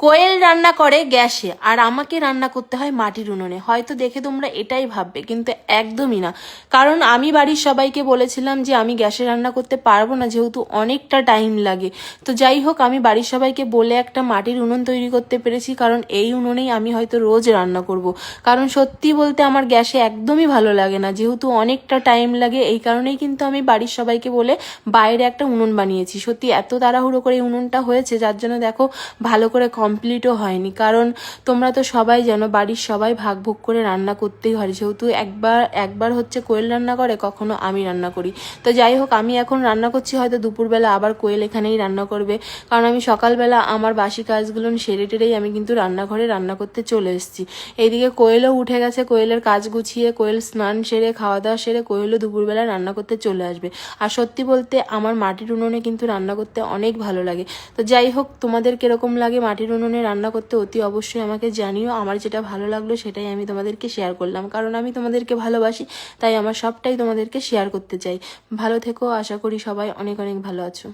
কোয়েল রান্না করে গ্যাসে আর আমাকে রান্না করতে হয় মাটির উনুনে। হয়তো দেখে তোমরা এটাই ভাববে, কিন্তু একদমই না। কারণ আমি বাড়ির সবাইকে বলেছিলাম যে আমি গ্যাসে রান্না করতে পারবো না, যেহেতু অনেকটা টাইম লাগে। তো যাই হোক, আমি বাড়ির সবাইকে বলে একটা মাটির উনুন তৈরি করতে পেরেছি, কারণ এই উনুনেই আমি হয়তো রোজ রান্না করব। কারণ সত্যি বলতে আমার গ্যাসে একদমই ভালো লাগে না, যেহেতু অনেকটা টাইম লাগে। এই কারণেই কিন্তু আমি বাড়ির সবাইকে বলে বাইরে একটা উনুন বানিয়েছি। সত্যি এত তাড়াহুড়ো করে এই উনুনটা হয়েছে, যার জন্য দেখো ভালো করে কমপ্লিটও হয়নি। কারণ তোমরা তো সবাই জানো বাড়ির সবাই ভাগ ভোগ করে রান্না করতেই হয়, যেহেতু একবার হচ্ছে কোয়েল রান্না করে, কখনো আমি রান্না করি। তো যাই হোক, আমি এখন রান্না করছি, হয়তো দুপুরবেলা আবার কোয়েল এখানেই রান্না করবে। কারণ আমি সকালবেলা আমার বাসি কাজগুলো সেরে টেরেই আমি কিন্তু রান্নাঘরে রান্না করতে চলে এসেছি। এইদিকে কোয়েলও উঠে গেছে, কোয়েলের কাজ গুছিয়ে কোয়েল স্নান সেরে খাওয়া দাওয়া সেরে কোয়েলও দুপুরবেলা রান্না করতে চলে আসবে। আর সত্যি বলতে আমার মাটির উনুনে কিন্তু রান্না করতে অনেক ভালো লাগে। তো যাই হোক, তোমাদের কিরকম লাগে মাটির উনুনে রান্না করতে অতি অবশ্যই আমাকে জানিও। আমার যেটা ভালো লাগলো সেটাই আমি তোমাদেরকে শেয়ার করলাম, কারণ আমি তোমাদেরকে ভালোবাসি, তাই আমার সবটাই তোমাদেরকে শেয়ার করতে চাই। ভালো থেকো, আশা করি সবাই অনেক অনেক ভালো আছো।